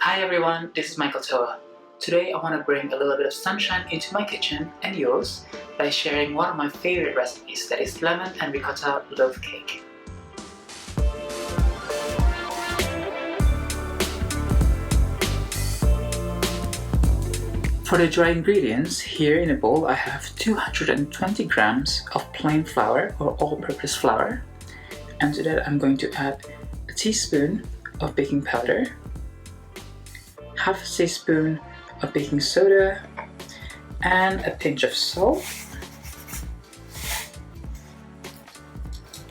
Hi everyone, this is Michael Toa. Today I want to bring a little bit of sunshine into my kitchen and yours by sharing one of my favorite recipes, that is lemon and ricotta loaf cake. For the dry ingredients, here in a bowl I have 220 grams of plain flour or all-purpose flour, and to that I'm going to add a teaspoon of baking powder, half a teaspoon of baking soda, and a pinch of salt.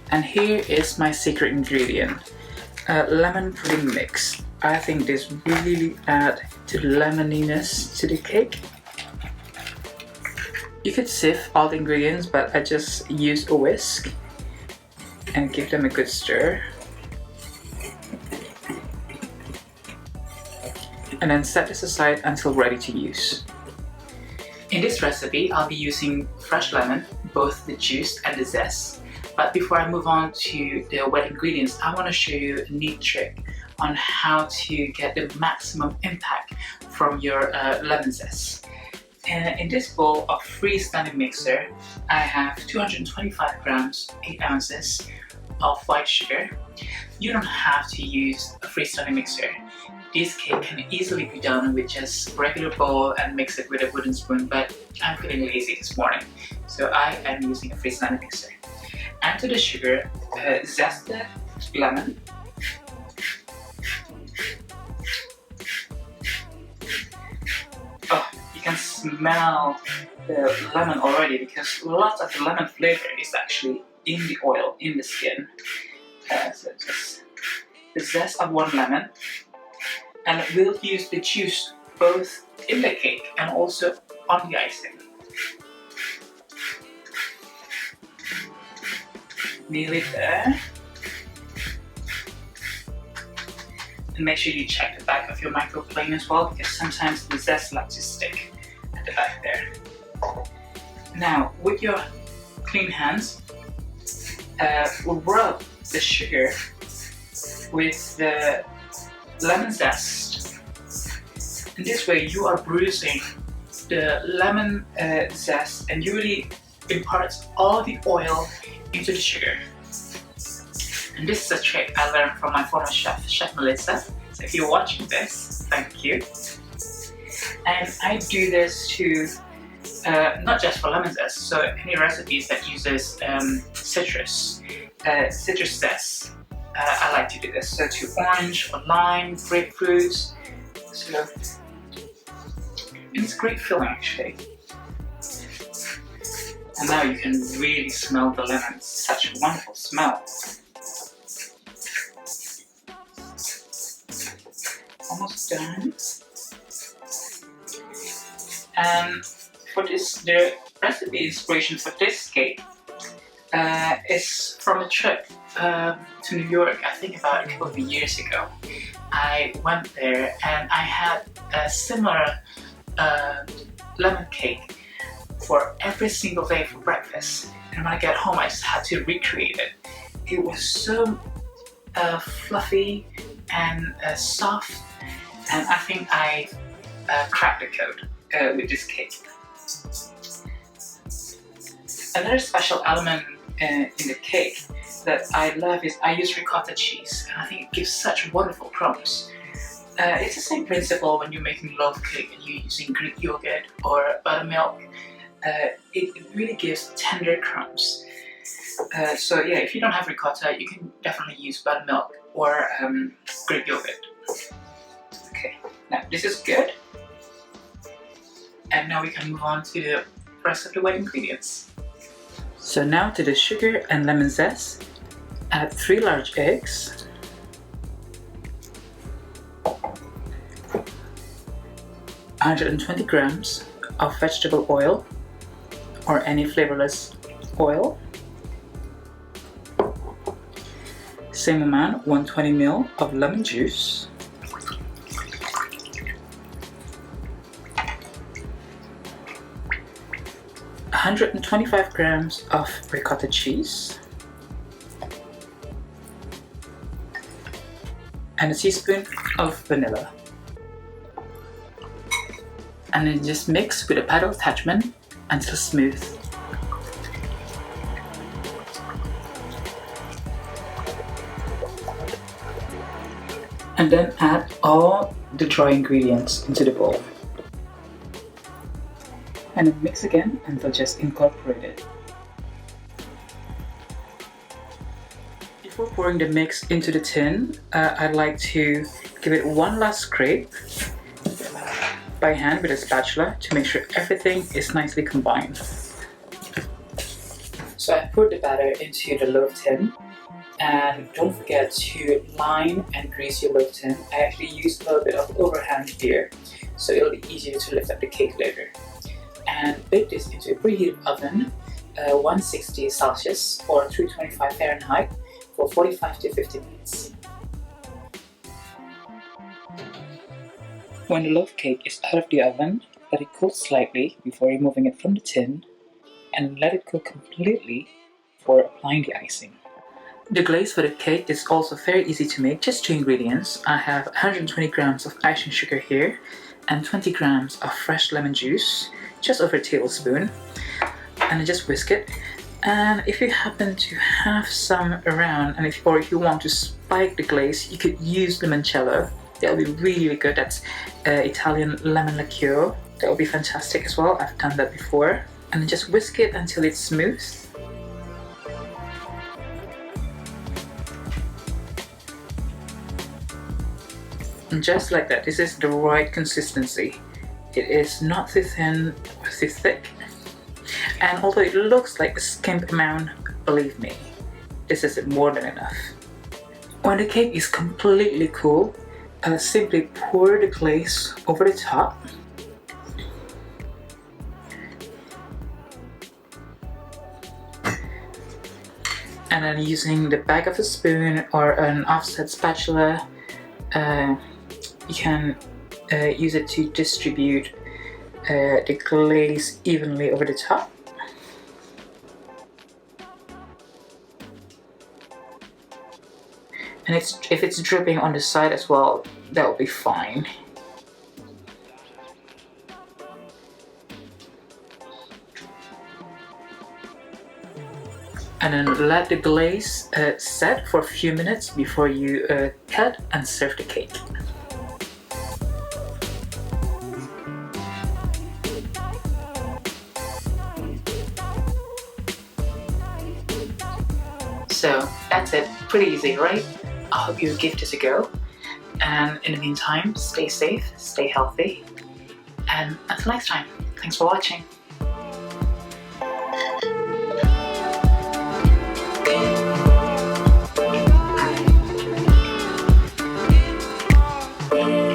And here is my secret ingredient, lemon pudding mix. I think this really adds to the lemoniness to the cake. You could sieve all the ingredients, but I just use a whisk and give them a good stir. And then set this aside until ready to use. In this recipe, I'll be using fresh lemon, both the juice and the zest. But before I move on to the wet ingredients, I want to show you a neat trick on how to get the maximum impact from your lemon zest. In this bowl of freestanding mixer, I have 225 grams, 8 ounces of white sugar. You don't have to use a freestanding mixer. This cake can easily be done with just a regular bowl and mix it with a wooden spoon, but I'm feeling lazy this morning, so I am using a freestanding mixer. Add to the sugar zested lemon, oh, you can smell the lemon already because lots of the lemon flavor is actually in the oil, in the skin. So just the zest of one lemon, and we'll use the juice both in the cake and also on the icing. Nearly there. And make sure you check the back of your microplane as well, because sometimes the zest likes to stick at the back there. Now, with your clean hands, rub the sugar with the lemon zest. And this way you are bruising the lemon zest, and you really impart all the oil into the sugar. And this is a trick I learned from my former chef, Chef Melissa. So if you're watching this, thank you. And I do this to not just for lemon zest, so any recipes that uses citrus zest. I like to do this, so to orange or lime, grapefruit. So, and it's great filling actually. And now you can really smell the lemon. It's such a wonderful smell. Almost done. And for this, the recipe inspiration for this cake is from a trip to New York, I think about a couple of years ago. I went there and I had a similar lemon cake for every single day for breakfast. And when I got home, I just had to recreate it. It was so fluffy and soft, and I think I cracked the code with this cake. Another special element in the cake that I love is I use ricotta cheese, and I think it gives such wonderful crumbs. It's the same principle when you're making loaf cake and you're using Greek yogurt or buttermilk. It really gives tender crumbs. So yeah, if you don't have ricotta, you can definitely use buttermilk or Greek yogurt. Okay, now this is good. And now we can move on to the rest of the wet ingredients. So now to the sugar and lemon zest. Add 3 large eggs, 120 grams of vegetable oil or any flavorless oil, same amount, 120 ml of lemon juice, $125 grams of ricotta cheese, and a teaspoon of vanilla. and then just mix with a paddle attachment until smooth. And then add all the dry ingredients into the bowl. And then mix again until just incorporated. Before pouring the mix into the tin, I'd like to give it one last scrape by hand with a spatula to make sure everything is nicely combined. So I poured the batter into the loaf tin, and don't forget to line and grease your loaf tin. I actually used a little bit of overhand here, so it'll be easier to lift up the cake later. And bake this into a preheated oven, 160 Celsius or 325 Fahrenheit for 45 to 50 minutes. When the loaf cake is out of the oven, let it cool slightly before removing it from the tin, and let it cool completely before applying the icing. The glaze for the cake is also very easy to make, just 2 ingredients. I have 120 grams of icing sugar here and 20 grams of fresh lemon juice, just over a tablespoon, and then just whisk it. And if you happen to have some around, and if you want to spike the glaze, you could use limoncello. That will be really good. That's Italian lemon liqueur. That will be fantastic as well. I've done that before. And then just whisk it until it's smooth. And just like that, this is the right consistency. It is not too thin or too thick. And although it looks like a skimp amount, believe me, this is more than enough. When the cake is completely cool, simply pour the glaze over the top. And then using the back of a spoon or an offset spatula, you can use it to distribute the glaze evenly over the top. And if it's dripping on the side as well, that will be fine. And then let the glaze set for a few minutes before you cut and serve the cake. So that's it, pretty easy, right? I hope you give this a go. And in the meantime, stay safe, stay healthy, and until next time, thanks for watching. Yeah.